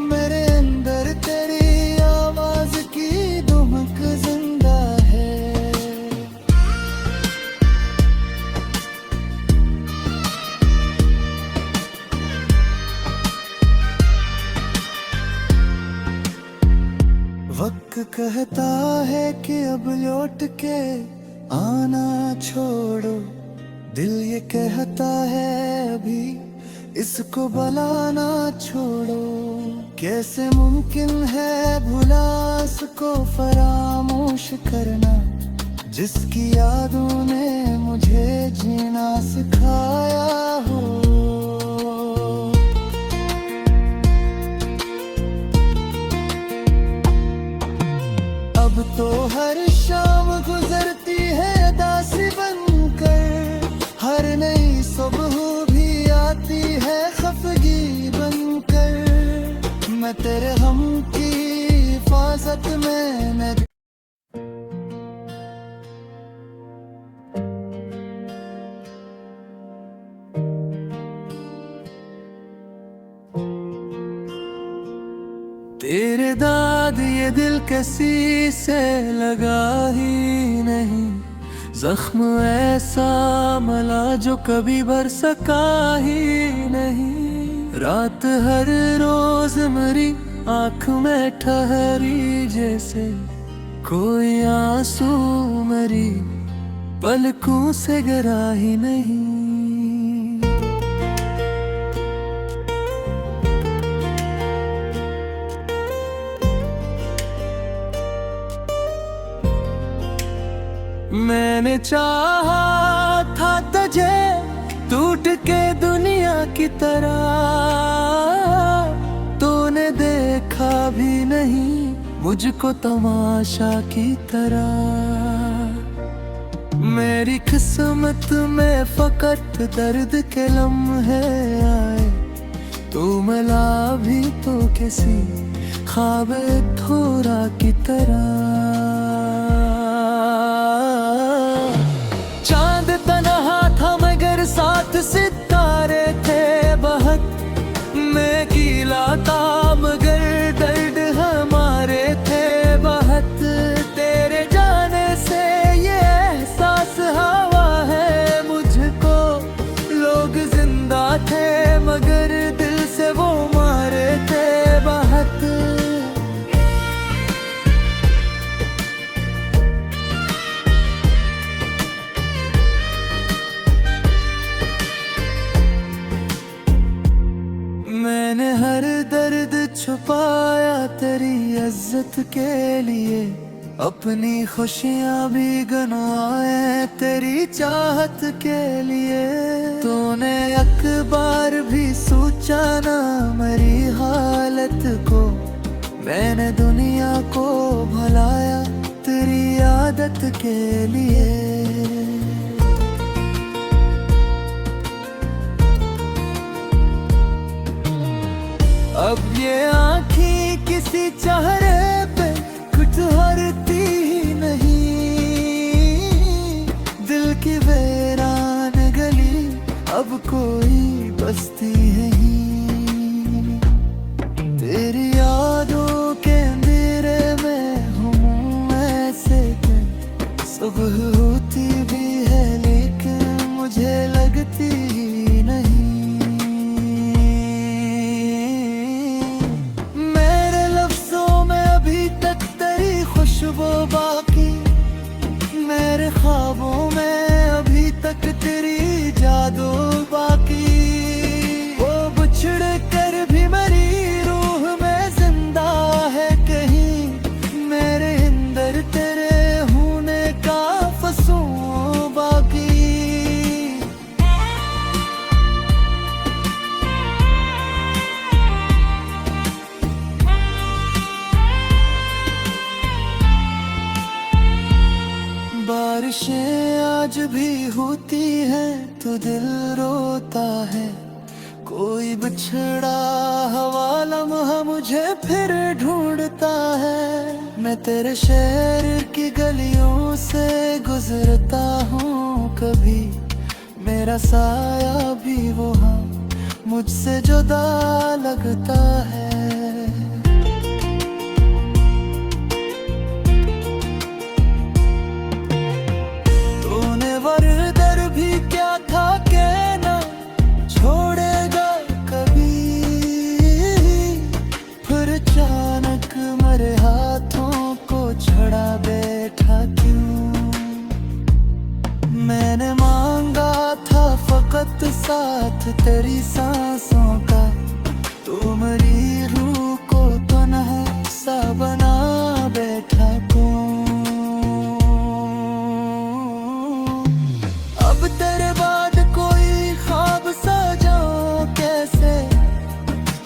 मेरे अंदर तेरी आवाज की धुमक जिंदा है। वक्त कहता है कि अब लौट के आना छोड़ो। दिल ये कहता है अभी इसको बुलाना छोड़ो। कैसे मुमकिन है भुला इसको फरामोश करना, जिसकी यादों ने मुझे जीना सिखाया हो। अब तो हर शाम गुजरती है दासी बनकर। हर नई सुबह भी आती है खफगी बनकर। मैं तेरे हम की हिफाजत में मैं तेरे दाद ये दिल किसी से लगा ही नहीं। जख्म ऐसा मला जो कभी भर सका ही नहीं। रात हर रोज मेरी आँख में ठहरी जैसे कोई आंसू मेरी पलकों से गिरा ही नहीं। मैंने चाहा था तुझे टूट के दुनिया की तरह, तूने देखा भी नहीं मुझको तमाशा की तरह। मेरी किस्मत में फकत दर्द के लम्हे आए। तू मिला भी तो किसी ख्वाब थोड़ा की तरह। चांद तन्हा था मगर साथ सितारे थे बहुत। मैं गीला था मगर दर्द हमारे थे बहुत। तेरे जाने से ये एहसास हवा है मुझको। लोग जिंदा थे मगर दिल से वो मारे थे बहुत। मैंने हर दर्द छुपाया तेरी इज्जत के लिए। अपनी खुशियाँ भी गनवाए तेरी चाहत के लिए। तूने अखबार भी सोचा ना मेरी हालत को, मैंने दुनिया को भलाया तेरी आदत के लिए। अब ये आँखें किसी चेहरे पे कुछ हरती ही नहीं, दिल की वीरान गली अब कोई बसती नहीं। तेरी यादों के अंधेरे में हूँ ऐसे दिन, सुबह होती भी है लेकिन मुझे लगती ही नहीं। मेरे लफ्जों में अभी तक तेरी खुशबू बाकी, मेरे ख्वाबों में अभी तक तेरी जादू बाकी। वो बिछड़ कर भी मेरी रूह में जिंदा है कहीं, मेरे अंदर तेरे होने का फसूं बाकी। बारिशें आज भी होती हैं तो दिल रोता है, कोई बिछड़ा हवा लम्हा मुझे फिर ढूंढता है। मैं तेरे शहर की गलियों से गुजरता हूँ कभी, मेरा साया भी वहाँ मुझसे जुदा लगता है। तूने वरदर भी क्या था कहना छोड़ेगा कभी, फिर अचानक मेरे हाथों को छड़ा बैठा क्यों। मैंने मांगा था फकत साथ तेरी सांसों का, तू मेरी रूह को तन्हा सा बना बैठा क्यों। अब तेरे बाद कोई ख्वाब सजाऊं कैसे,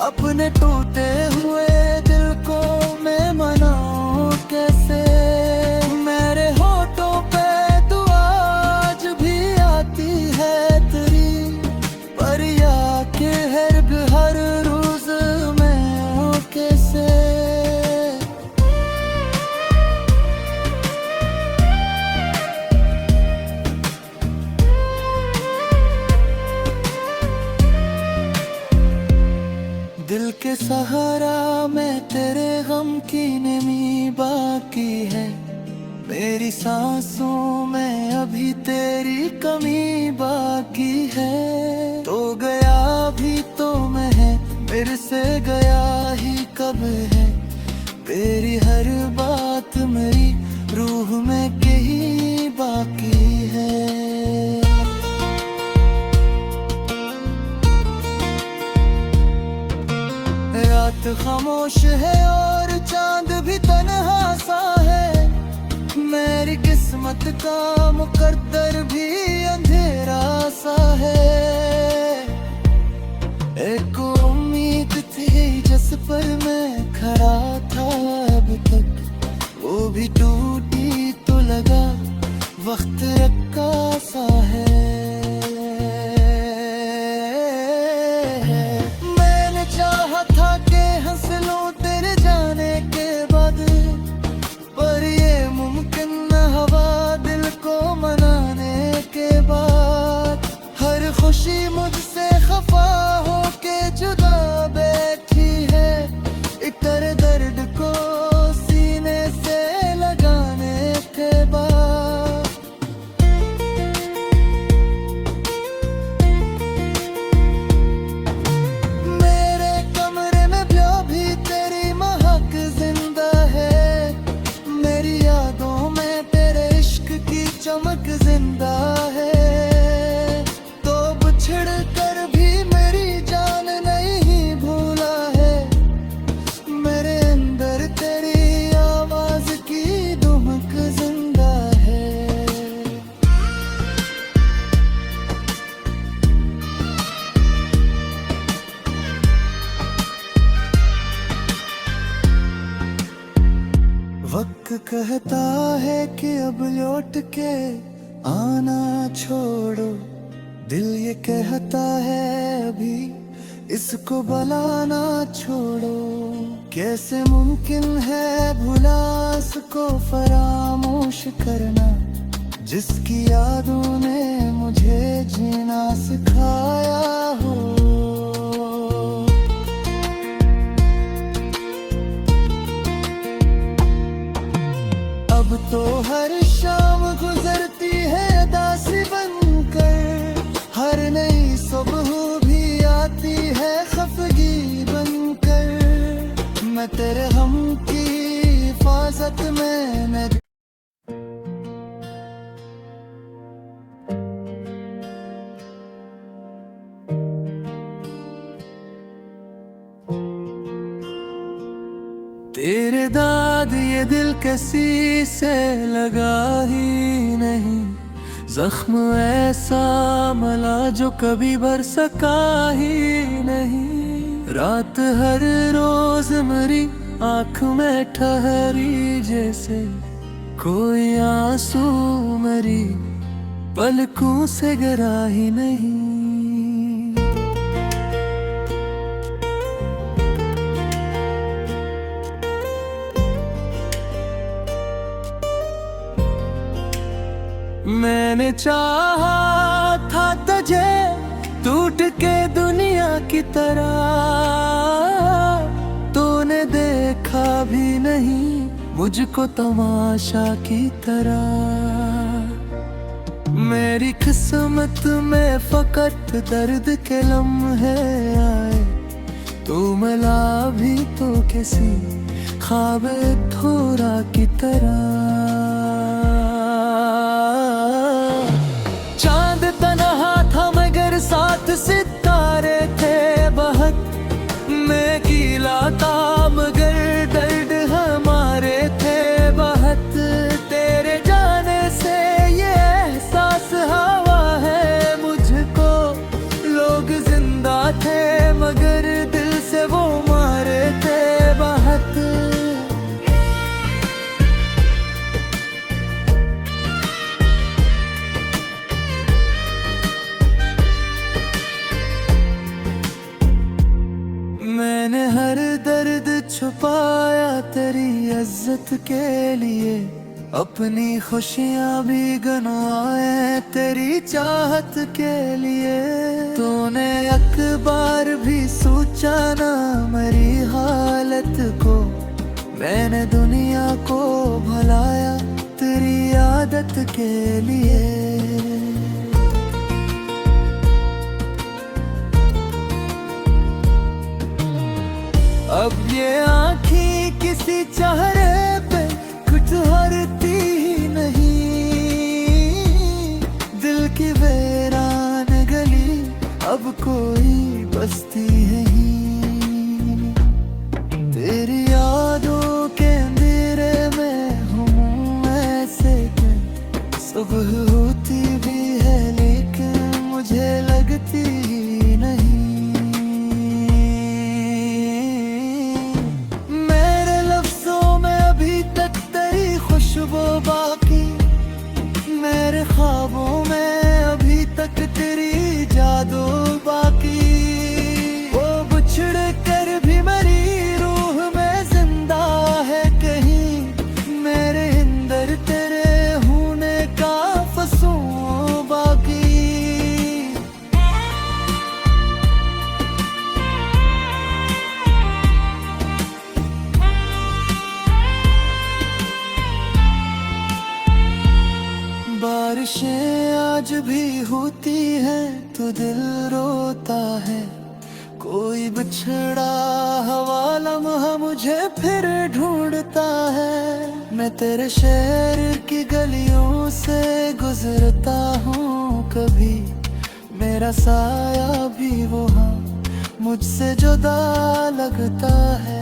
अपने टूटे हुए दिल को मैं मनाऊं कैसे। मेरे होठों पे दुआ आज भी आती है तेरी, पर या के हर रोज मैं हूँ कैसे। दिल के सहारा में तेरे गम की नमी बाकी है, मेरी सांसों में अभी तेरी कमी बाकी है। तो गया भी तो मैं है, मेरे से गया ही कब है, तेरी हर बात मेरी रूह में कहीं बाकी है। रात खामोश है और चांद भी तन्हा सा है, मेरी किस्मत का मुकद्दर भी अंधेरा सा है। एक उम्मीद थी जिस पर मैं खड़ा था अब तक, वो भी टूटी तो लगा वक्त रखा सा है। मैंने चाहा था कि हंस लूं तेरे जाने के बाद, पर ये मुमकिन न हवा दिल को मनाने के बाद। हर खुशी मुझसे खफा हो के जुदा बैठी है, इतर दर्द को सीने से लगाने के बाद। एक कहता है कि अब लौट के आना छोड़ो, दिल ये कहता है अभी इसको बुलाना छोड़ो। कैसे मुमकिन है भुला इसको फरामोश करना, जिसकी यादों ने मुझे जीना सिखाया हो। अब तो हर शाम गुजरती है दासी बनकर, हर नई सुबह भी आती है खफगी बनकर। मैं तेरे हम की हिफाजत में मैं तेरे दाद ये दिल किसी से लगा ही नहीं, जख्म ऐसा मला जो कभी भर सका ही नहीं। रात हर रोज मेरी आँख में ठहरी, जैसे कोई आंसू मेरी पलकों से गिरा ही नहीं। मैंने चाहा था तुझे टूट के दुनिया की तरह, तूने देखा भी नहीं मुझको तमाशा की तरह। मेरी किस्मत में फकत दर्द के लम्हे आए, तू मिला भी तो किसी ख्वाब थोड़ा की तरह। चांद तन्हा था मगर साथ सितारे थे बहुत, मैं गीला था मगर दर्द हमारे थे बहुत। तेरे जाने से ये एहसास हवा है मुझको, लोग जिंदा थे मगर दिल से वो मारे थे बहुत। मैंने हर दर्द छुपाया तेरी इज्जत के लिए, अपनी खुशियाँ भी गनवाए तेरी चाहत के लिए। तूने एक बार भी सोचा ना मेरी हालत को, मैंने दुनिया को भुलाया तेरी आदत के लिए। अब ये आँखें किसी चेहरे पे कुछ हरती ही नहीं, दिल की वीरान गली अब कोई बसती नहीं। तेरी यादों के अंधेरे में हूँ ऐसे कि सुबह होती भी है लेकिन मुझे लगती ही नहीं। खुशबू बाकी मेरे ख्वाबों में अभी तक तेरी जादू बाकी। वो बिछड़ कर भी मेरी रूह में जिंदा है कहीं, मेरे अंदर तेरे होने का फसूं बाकी। बारिशें आज भी होती हैं तो दिल रोता है, कोई बिछड़ा हवा लम्हा मुझे फिर ढूंढता है। मैं तेरे शहर की गलियों से गुजरता हूँ कभी, मेरा साया भी वहाँ मुझसे जुदा लगता है।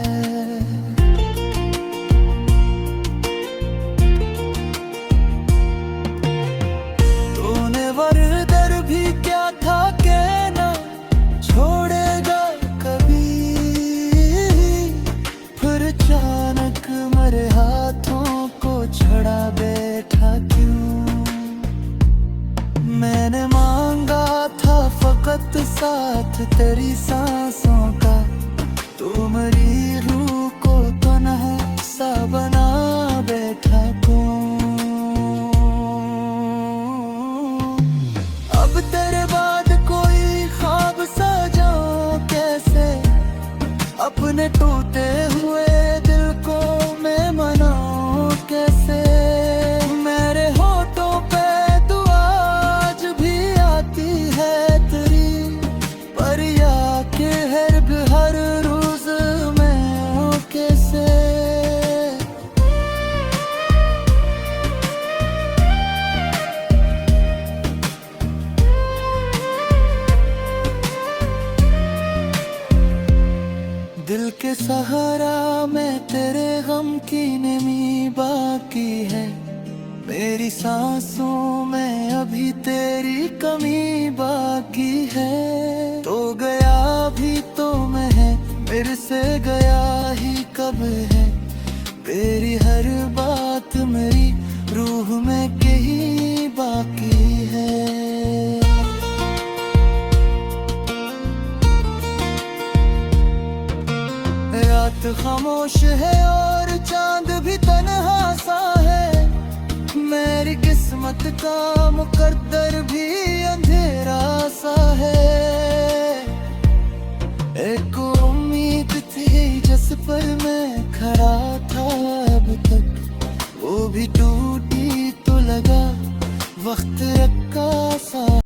वरदर भी क्या था कहना छोड़ेगा कभी, फिर अचानक मेरे हाथों मेरी सांसों में अभी तेरी कमी बाकी है। तो गया भी तो मैं है, मेरे से गया ही कब है। तेरी हर बात मेरी रूह में कहीं बाकी है। रात खामोश है और चांद भी तन्हा सा है। मेरी किस्मत का मुकद्दर भी अंधेरा सा है। एक उम्मीद थी जिस पर मैं खड़ा था अब तक, वो भी टूटी तो लगा वक्त रखा सा।